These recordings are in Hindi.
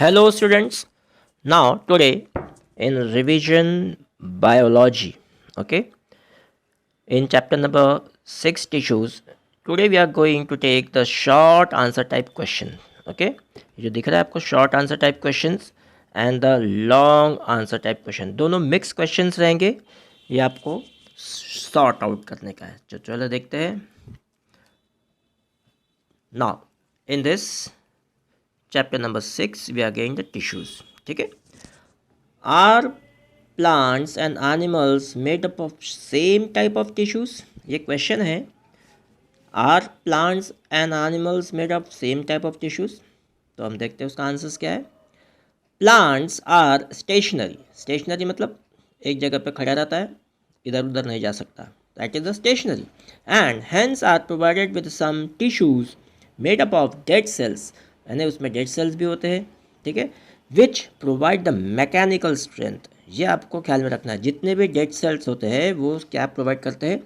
Hello students. Now today in revision biology, okay, in chapter number 6 tissues, today we are going to take the short answer type question. Okay, ये जो दिख रहा है आपको short answer type questions and the long answer type question, दोनों mix questions रहेंगे. ये आपको sort out करने का है. तो चलो देखते हैं. Now in this chapter number 6 we are getting the tissues. ठीक है. Are plants and animals made up of same type of tissues? ये क्वेश्चन है. Are plants and animals made of same type of tissues? तो हम देखते हैं उसका आंसर्स क्या है. Plants are stationary. स्टेशनरी मतलब एक जगह पे खड़ा रहता है, इधर उधर नहीं जा सकता. That is the stationary. And hence are provided with some tissues made up of dead cells. यानी उसमें डेड सेल्स भी होते हैं. ठीक है. Which provide the mechanical strength. ये आपको ख्याल में रखना है, जितने भी डेड सेल्स होते हैं वो क्या प्रोवाइड करते हैं,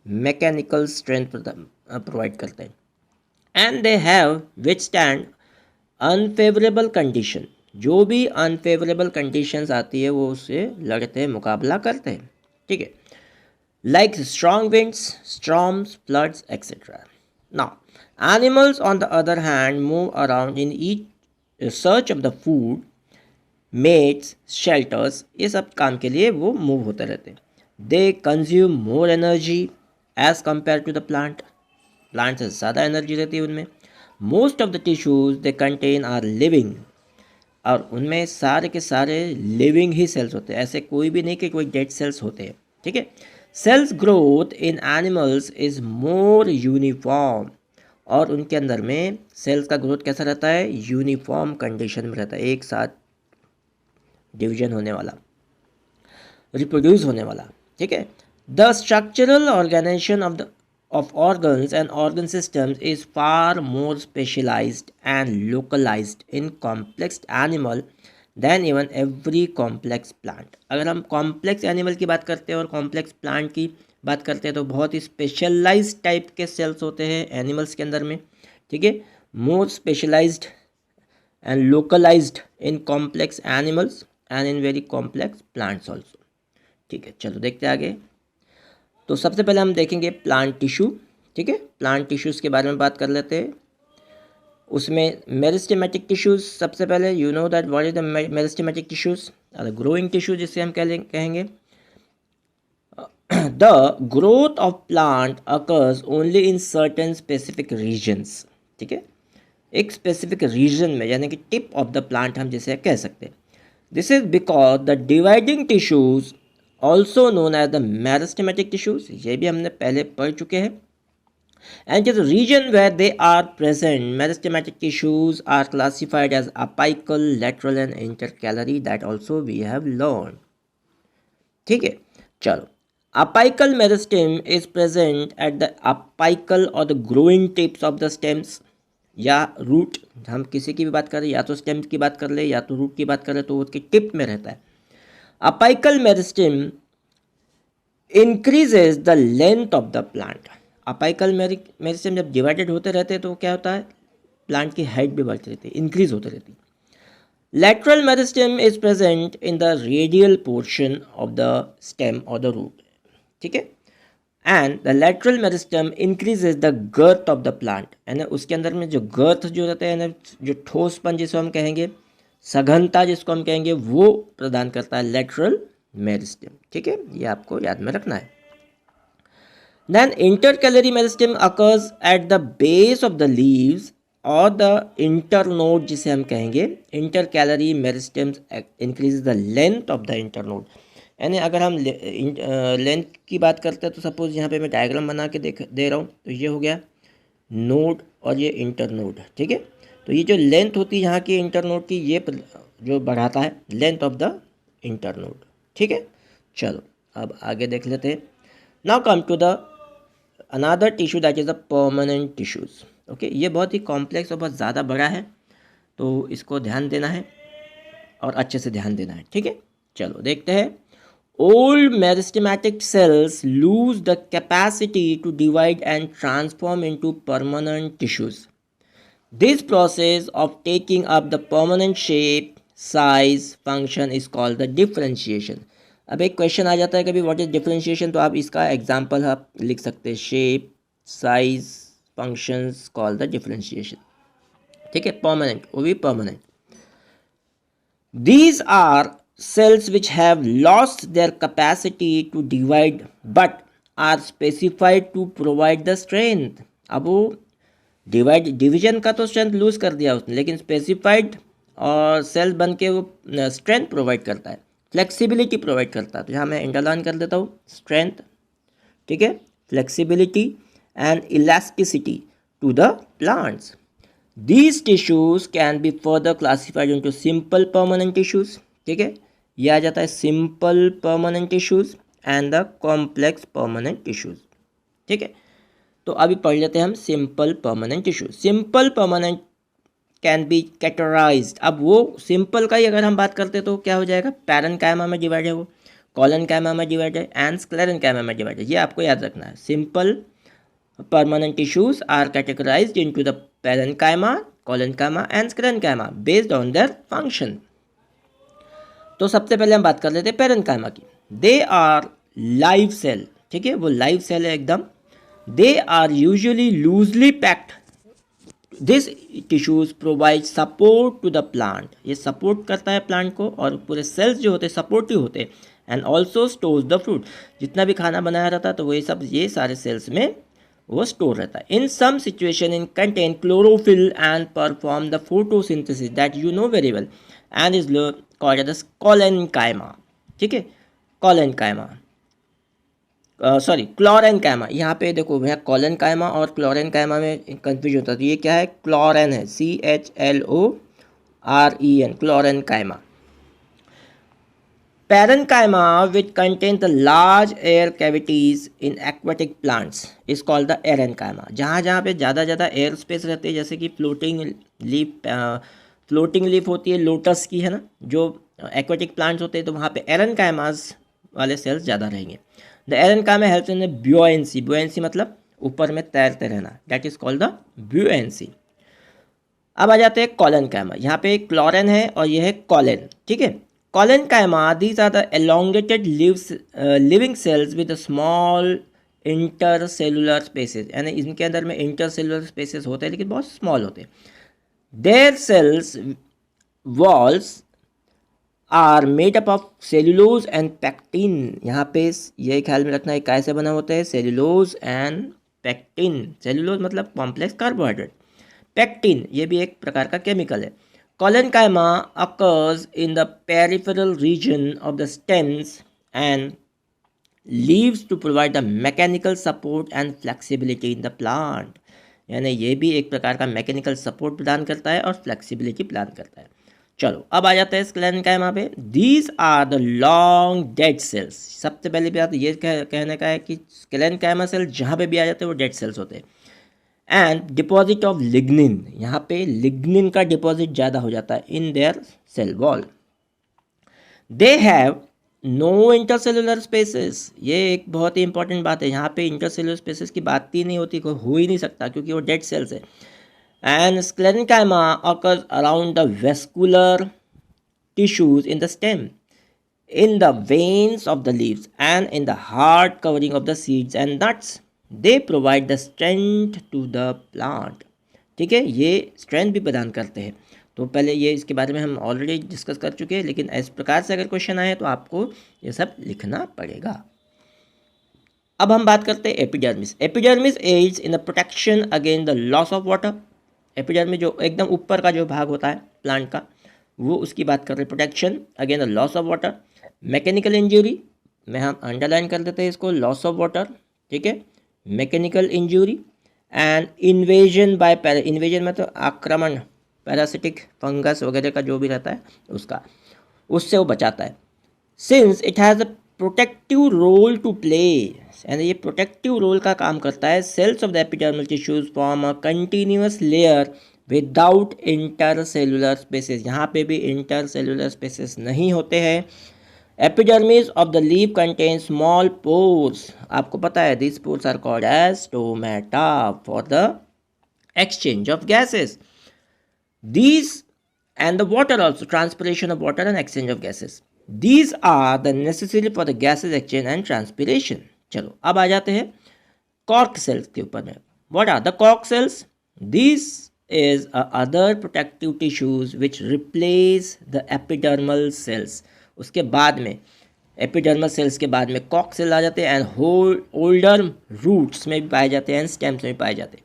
मैकेनिकल स्ट्रेंथ प्रोवाइड करते हैं. And they have which stand unfavourable condition. जो भी अनफेवरेबल कंडीशंस आती है वो उससे लड़ते हैं, मुकाबला करते हैं. ठीक है. Like strong winds, storms, floods etcetera. Now animals on the other hand move around in each search of the food, mates, shelters. ये सब काम के लिए वो मूव होते रहते हैं. They consume more energy as compare to the plant. Plant से ज़्यादा एनर्जी रहती है उनमें. Most of the tissues they contain are living. और उनमें सारे के सारे लिविंग ही सेल्स होते हैं, ऐसे कोई भी नहीं कि कोई डेड सेल्स होते हैं. ठीक है. Cells growth in animals is more uniform. और उनके अंदर में सेल्स का ग्रोथ कैसा रहता है, यूनिफॉर्म कंडीशन में रहता है, एक साथ डिवीजन होने वाला, रिप्रोड्यूस होने वाला. ठीक है. The structural organisation of organs and organ systems is far more specialized and localized in complex animal than even every complex plant. अगर हम complex animal की बात करते हैं और complex plant की बात करते हैं तो बहुत ही स्पेशलाइज्ड टाइप के सेल्स होते हैं एनिमल्स के अंदर में. ठीक है. More specialised and localised in complex animals and in very complex plants also. ठीक है. चलो देखते हैं आगे. तो सबसे पहले हम देखेंगे प्लांट टिश्यू. ठीक है. प्लांट टिश्यूज़ के बारे में बात कर लेते हैं. उसमें मेरिस्टेमेटिक टिश्यूज़ सबसे पहले, you know that what is the meristematic tissues, growing tissue जिसे हम कहेंगे. The growth of plant occurs only in certain specific regions. ठीक है. एक स्पेसिफिक रीजन में, यानी कि टिप ऑफ द प्लांट हम जिसे कह सकते हैं. This is because the dividing tissues also known as the meristematic tissues, ये भी हमने पहले पढ़ चुके हैं. And the region where they are present, meristematic tissues are classified as apical, lateral and intercalary. That also we have learned. ठीक है. चलो. Apical meristem is present at the apical or the growing tips of the stems या रूट. हम किसी की भी बात करें, या तो स्टेम्स की बात कर ले या तो रूट की बात करें, तो उसकी टिप में रहता है. Apical meristem increases the length of the plant. Apical meristem जब डिवाइडेड होते रहते हैं तो क्या होता है, प्लांट की हाइट भी बढ़ती रहती है, इंक्रीज होती रहती है. Lateral meristem is present in the radial portion of the stem or the root. ठीक है. And the lateral meristem increases the girth of the plant. है ना, उसके अंदर में जो गर्थ जो रहता है ना, जो ठोसपन जिसको हम कहेंगे, सघनता जिसको हम कहेंगे, वो प्रदान करता है लेटरल मेरिस्टेम. ठीक है. ये आपको याद में रखना है. Then intercalary meristem occurs at the base of the leaves और द इंटरनोड जिसे हम कहेंगे. Intercalary meristem increase the length of the internode. यानी अगर हम लेंथ की बात करते हैं तो सपोज यहाँ पे मैं डायग्राम बना के दे रहा हूँ, तो ये हो गया नोड और ये इंटरनोड. ठीक है. तो ये जो लेंथ होती है यहाँ की इंटरनोड की, ये जो बढ़ाता है लेंथ ऑफ द इंटरनोड. ठीक है. चलो अब आगे देख लेते हैं. Now come to the another tissue that is the permanent tissues. Okay. ये बहुत ही कॉम्प्लेक्स और बहुत ज़्यादा बड़ा है, तो इसको ध्यान देना है और अच्छे से ध्यान देना है. ठीक है. चलो देखते हैं. Old meristematic cells lose the capacity to divide and transform into permanent tissues. This process of taking up the permanent shape size function is called the differentiation. अब एक क्वेश्चन आ जाता है कभी व्हाट इज डिफरेंशिएशन, तो आप इसका एग्जांपल आप लिख सकते हैं, shape size functions called the differentiation. ठीक है, परमानेंट, वो भी permanent. These are cells which have lost their capacity to divide but are specified to provide the strength। अब वो डिवीजन का तो स्ट्रेंथ लूज कर दिया उसने, लेकिन स्पेसिफाइड और सेल बन के वो स्ट्रेंथ प्रोवाइड करता है, फ्लेक्सिबिलिटी प्रोवाइड करता है। तो यहाँ मैं इंडरलाइन कर देता हूँ स्ट्रेंथ, ठीक है, flexibility and elasticity to the plants. These tissues can be further classified into simple permanent tissues, ठीक है, ये आ जाता है simple permanent tissues and the complex permanent tissues। ठीक है, तो अभी पढ़ लेते हैं हम simple permanent tissues। Simple permanent can be categorized। अब वो simple का ही अगर हम बात करते तो क्या हो जाएगा, पैरेन्काइमा में डिवाइड है, वो कॉलेनकाइमा में डिवाइड है एंड स्क्लेरेन्काइमा में डिवाइड है, ये आपको याद रखना है। Simple permanent tissues are categorized into the parenchyma, collenchyma and sclerenchyma based on their function। तो सबसे पहले हम बात कर लेते हैं पेरेन्काइमा की। दे आर लाइव सेल, ठीक है, वो लाइव सेल है एकदम। They are usually loosely packed. This tissues provide support to the plant, ये सपोर्ट करता है प्लांट को, और पूरे सेल्स जो होते हैं सपोर्टिव होते हैं। And also stores the fruit, जितना भी खाना बनाया रहता है तो वो ये सारे सेल्स में वो स्टोर रहता है। In some situation in contain chlorophyll and perform the photosynthesis that you know very well and is called as collenchyma. ठीक है, कॉलेनकाइमा, सॉरी क्लोरेनकाइमा। यहाँ पे देखो भैया, कॉलेनकाइमा और क्लोरेनकाइमा में कंफ्यूज होता है, तो ये क्या है, क्लोरेन है, CHLOREN, chlorenchyma. Parenchyma, which contains the large air cavities in aquatic plants, is called the erenchyma। जहाँ जहाँ पे ज़्यादा एयर स्पेस रहती है, जैसे कि फ्लोटिंग लीफ होती है लोटस की, है ना, जो एक्वाटिक प्लांट्स होते हैं, तो वहाँ पे एरेनकाइमास वाले सेल्स ज़्यादा रहेंगे। द एरेनकाइमा हेल्प्स इन ब्यूएंसी, ब्यूएंसी मतलब ऊपर में तैरते रहना, दैट इज कॉल्ड द ब्यूएंसी। अब आ जाते हैं कॉलेनकाइमा। यहाँ पे क्लोरेन है और ये है कॉलेन, ठीक है। Collenchyma, these are the elongated living cells with a small intercellular spaces, यानी इनके अंदर में intercellular spaces होते हैं लेकिन बहुत small होते हैं। Their cells walls are made up of cellulose and pectin। यहाँ पे ये ख्याल में रखना है कैसे बना होता है, cellulose and pectin। cellulose मतलब कॉम्प्लेक्स कार्बोहाइड्रेट, पेक्टिन ये भी एक प्रकार का केमिकल है। Collenchyma occurs in the peripheral region of the stems and leaves to provide the mechanical support and flexibility in the plant। यानी ये भी एक प्रकार का मैकेनिकल सपोर्ट प्रदान करता है और फ्लेक्सिबिलिटी प्रदान करता है। चलो अब आ जाते हैं स्क्लेरेन्काइमा पे। These are the long dead cells. सबसे पहले बात ये कहने का है कि स्क्लेरेन्काइमा सेल जहाँ पे भी आ जाते हैं वो डेड सेल्स होते हैं। एंड डिपॉजिट ऑफ लिग्निन, यहाँ पे लिग्निन का डिपॉजिट ज़्यादा हो जाता है in their cell wall. They have no intercellular spaces, ये एक बहुत ही इंपॉर्टेंट बात है, यहाँ पे इंटरसेलुलर स्पेसेस की बात ही नहीं होती, कोई हो ही नहीं सकता क्योंकि वो डेड सेल्स है। And sclerenchyma occurs around the vascular tissues in the stem, in the veins of the leaves and in the hard covering of the seeds and nuts। they provide the strength to the plant। ठीक है, ये स्ट्रेंथ भी प्रदान करते हैं। तो पहले ये इसके बारे में हम ऑलरेडी डिस्कस कर चुके हैं, लेकिन इस प्रकार से अगर क्वेश्चन आए तो आपको ये सब लिखना पड़ेगा। अब हम बात करते हैं epidermis. Epidermis aids in the protection against the loss of water. Epidermis जो एकदम ऊपर का जो भाग होता है प्लांट का, वो उसकी बात कर रहे हैं, protection against the loss of water. Mechanical injury में हम अंडरलाइन कर देते हैं इसको, लॉस ऑफ वाटर, ठीक है, mechanical injury. And invasion by invasion में तो आक्रमण, पैरासिटिक फंगस वगैरह का जो भी रहता है उसका, उससे वो बचाता है। Since it has a protective role to play, यानी ये प्रोटेक्टिव रोल का काम करता है। Cells of the epidermal tissues form a continuous layer without intercellular spaces. यहाँ पे भी इंटरसेलुलर स्पेसेस नहीं होते हैं। Epidermis of the leaf contain small pores, आपको पता है this pores are called as stomata for the exchange of gases. These and the water also, transpiration of water and exchange of gases. These are the necessary for the gases exchange and transpiration. चलो अब आ जाते हैं कॉर्क सेल्स के ऊपर में. What are the cork cells? These is a other protective tissues which replace the epidermal cells. उसके बाद में एपिडर्मल सेल्स के बाद में कॉक सेल आ जाते हैं एंड ओल्डर रूट्स में भी पाए जाते हैं एंड स्टेम्स में भी पाए जाते हैं.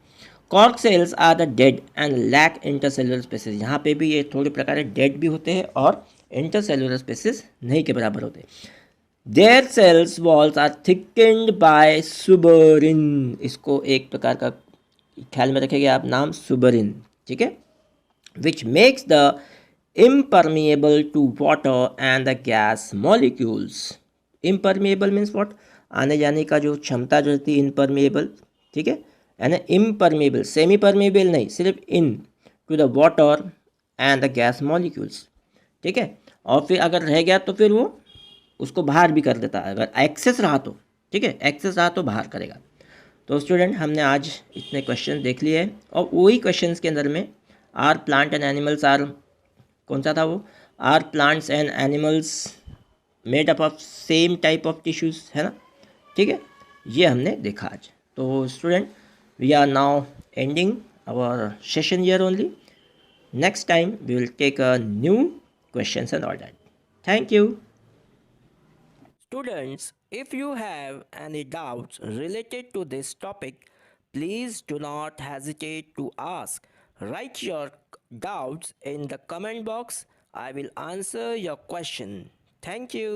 Cork cells are the dead and lack intercellular spaces. यहाँ पे भी ये थोड़े प्रकार डेड भी होते हैं और इंटरसेलुलर स्पेसिस नहीं के बराबर होते हैं. Their cells walls are thickened by suberin. इसको एक प्रकार का ख्याल में रखेंगे आप नाम सुबरिन, ठीक है, which makes the impermeable to water and the gas molecules. Impermeable means what? आने जाने का जो क्षमता जो रहती है impermeable, ठीक है, यानी impermeable, सेमी परमेबल नहीं, सिर्फ into the water and the gas molecules, ठीक है. और फिर अगर रह गया तो फिर वो उसको बाहर भी कर देता है, अगर एक्सेस रहा तो, ठीक है, एक्सेस रहा तो बाहर करेगा. तो स्टूडेंट हमने आज इतने क्वेश्चन देख लिए हैं और वही क्वेश्चंस के अंदर में are plant and animals are, कौन सा था वो, are plants and animals made up of same type of tissues, है ना, ठीक है, ये हमने देखा आज. तो student we are now ending our session here only. Next time we will take a new questions and all that. Thank you. Students, if you have any doubts related to this topic, please do not hesitate to ask. Write your doubts in the comment box. I will answer your question. Thank you.